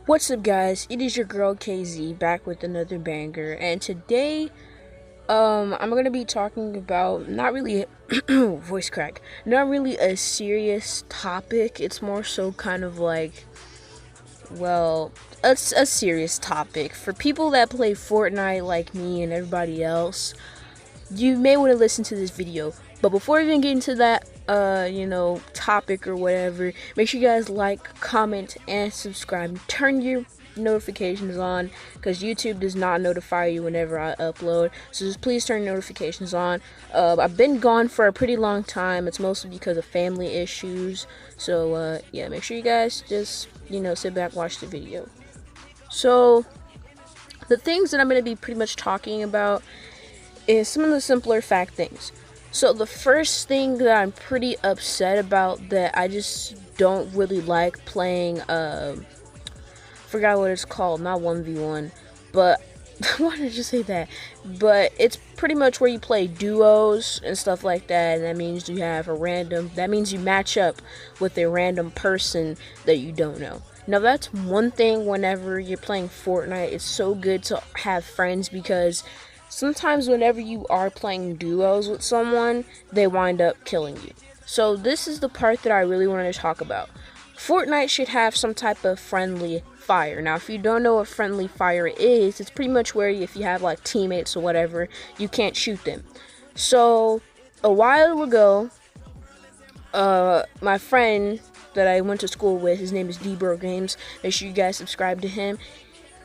What's up, guys? It is your girl KZ back with another banger, and today I'm gonna be talking about not really voice crack, not really a serious topic. It's more so kind of like, well, a serious topic for people that play Fortnite like me and everybody else. You may want to listen to this video, but before we even get into that topic or whatever, make sure you guys like, comment, and subscribe. Turn your notifications on, because YouTube does not notify you whenever I upload, so just please turn notifications on. I've been gone for a pretty long time. It's mostly because of family issues, so yeah, make sure you guys just sit back, watch the video. So the things that I'm going to be pretty much talking about is some of the simpler fact things. So the first thing that I'm pretty upset about, that I just don't really like playing, forgot what it's called, not 1v1, but why did I just say that? But it's pretty much where you play duos and stuff like that, and that means that means you match up with a random person that you don't know. Now that's one thing whenever you're playing Fortnite. It's so good to have friends, because sometimes whenever you are playing duos with someone, they wind up killing you. So this is the part that I really want to talk about. Fortnite should have some type of friendly fire. Now, if you don't know what friendly fire is, it's pretty much where if you have like teammates or whatever, you can't shoot them. So a while ago, my friend that I went to school with, his name is D-Bro Games. Make sure you guys subscribe to him.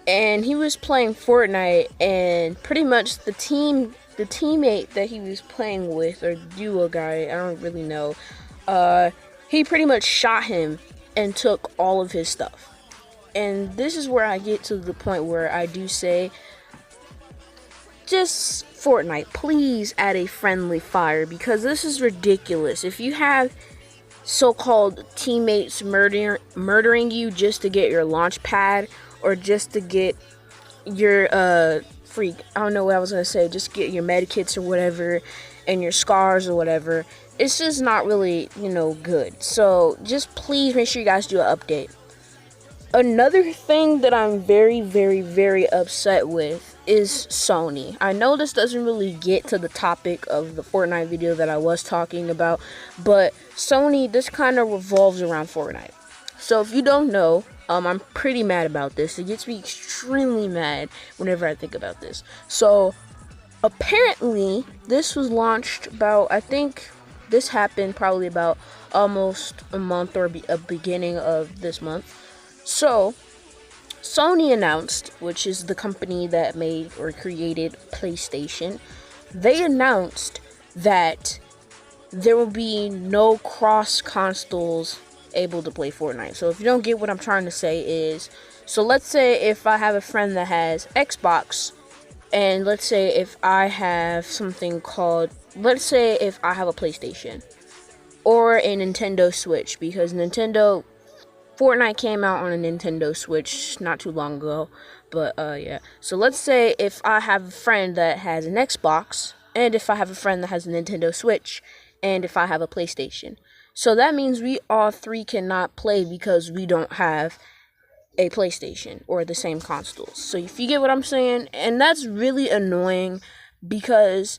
And he was playing Fortnite, and pretty much the teammate that he was playing with, or duo guy, I don't really know, he pretty much shot him and took all of his stuff. And this is where I get to the point where I do say, just Fortnite, please add a friendly fire, because this is ridiculous. If you have so-called teammates murdering you just to get your launch pad, or just to get your I don't know what I was gonna say, just get your medkits or whatever, and your scars or whatever, it's just not really good. So just please make sure you guys do an update. Another thing that I'm very, very, very upset with is Sony. I know this doesn't really get to the topic of the Fortnite video that I was talking about, but Sony, this kind of revolves around Fortnite. So if you don't know, I'm pretty mad about this. It gets me extremely mad whenever I think about this. So apparently this was launched about, I think this happened probably about almost a month, or a beginning of this month. So Sony announced, which is the company that made or created PlayStation, they announced that there will be no cross consoles able to play Fortnite. So if you don't get what I'm trying to say is, so let's say if I have a friend that has Xbox, and let's say if I have let's say if I have a PlayStation or a Nintendo Switch, because Fortnite came out on a Nintendo Switch not too long ago, but yeah. So let's say if I have a friend that has an Xbox, and if I have a friend that has a Nintendo Switch, and if I have a PlayStation. So that means we all three cannot play because we don't have a PlayStation or the same consoles. So if you get what I'm saying, and that's really annoying, because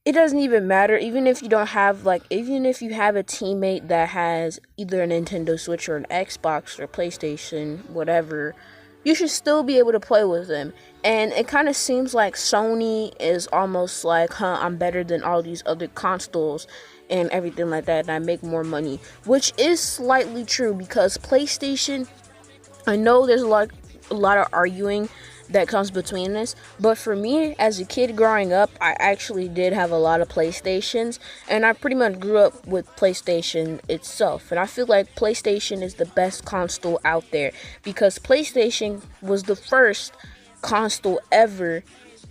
it doesn't even matter, even if you have a teammate that has either a Nintendo Switch or an Xbox or PlayStation, whatever, you should still be able to play with them. And it kind of seems like Sony is almost like, I'm better than all these other consoles and everything like that, and I make more money, which is slightly true, because PlayStation, I know there's a lot of arguing that comes between this, but for me, as a kid growing up, I actually did have a lot of PlayStations, and I pretty much grew up with PlayStation itself, and I feel like PlayStation is the best console out there, because PlayStation was the first console ever.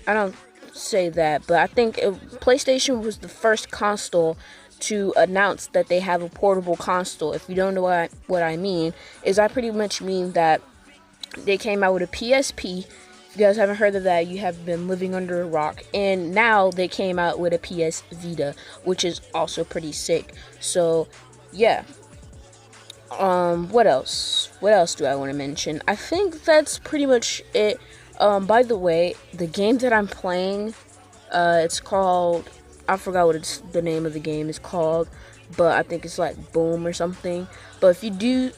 I don't say that, but I think PlayStation was the first console to announce that they have a portable console. If you don't know what I mean, is I pretty much mean that they came out with a PSP. If you guys haven't heard of that, you have been living under a rock. And now they came out with a PS Vita, which is also pretty sick. So yeah, What else? What else do I want to mention? I think that's pretty much it. By the way, the game that I'm playing, it's called, I forgot what the name of the game is called, but I think it's like Boom or something. But if you do,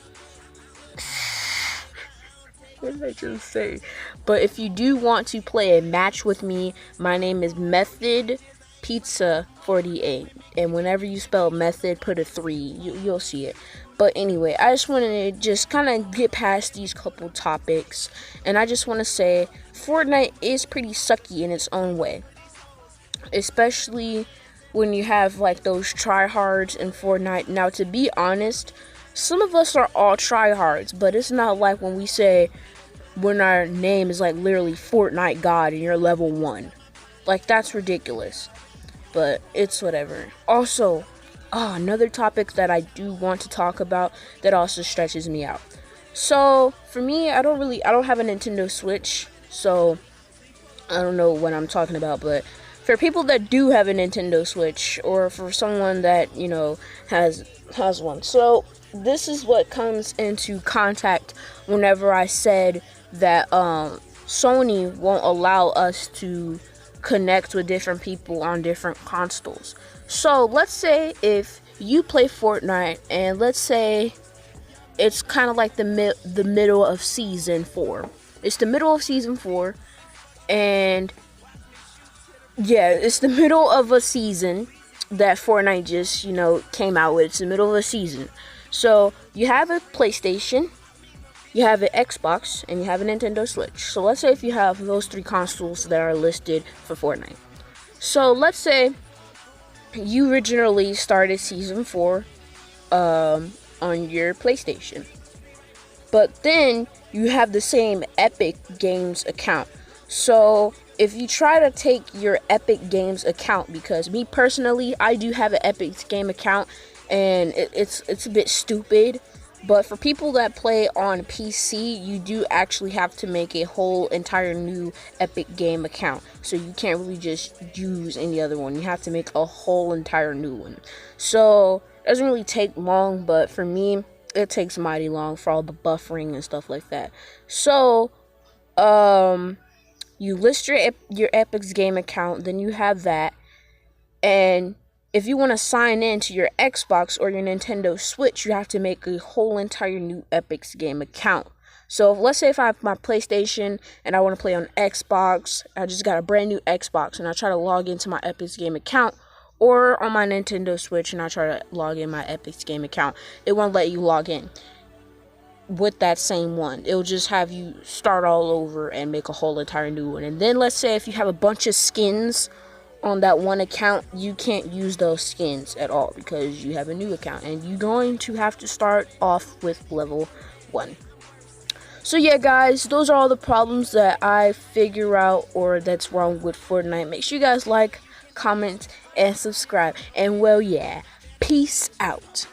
what did I just say? But if you do want to play a match with me, my name is Method Pizza 48, and whenever you spell method, put a 3. You'll see it. But anyway, I just wanted to just kind of get past these couple topics, and I just want to say Fortnite is pretty sucky in its own way, especially when you have like those tryhards in Fortnite. Now, to be honest, some of us are all tryhards, but it's not like when we say when our name is like literally Fortnite God and you're level 1. Like, that's ridiculous. But it's whatever. Also, another topic that I do want to talk about that also stretches me out. So, for me, I don't have a Nintendo Switch, so I don't know what I'm talking about, but for people that do have a Nintendo Switch, or for someone that, has one. So, this is what comes into contact whenever I said that Sony won't allow us to connect with different people on different consoles. So let's say if you play Fortnite, and let's say it's kind of like the middle of season 4. It's the middle of season 4, and yeah, it's the middle of a season that Fortnite just, came out with. It's the middle of a season. So you have a PlayStation, you have an Xbox, and you have a Nintendo Switch. So let's say if you have those 3 consoles that are listed for Fortnite. So let's say you originally started Season 4 on your PlayStation. But then you have the same Epic Games account. So if you try to take your Epic Games account, because me personally, I do have an Epic Game account, and it's a bit stupid. But for people that play on PC, you do actually have to make a whole entire new Epic Game account. So you can't really just use any other one. You have to make a whole entire new one. So it doesn't really take long, but for me, it takes mighty long for all the buffering and stuff like that. So, you list your Epic's Game account, then you have that, and if you want to sign in to your Xbox or your Nintendo Switch, you have to make a whole entire new Epic's Game account. So let's say if I have my PlayStation and I want to play on Xbox, I just got a brand new Xbox and I try to log into my Epic's Game account, or on my Nintendo Switch and I try to log in my Epic's Game account, it won't let you log in with that same one. It'll just have you start all over and make a whole entire new one. And then let's say if you have a bunch of skins on that one account, you can't use those skins at all because you have a new account and you're going to have to start off with level 1. So yeah, guys, those are all the problems that I figure out or that's wrong with Fortnite. Make sure you guys like, comment, and subscribe. And well, yeah, peace out.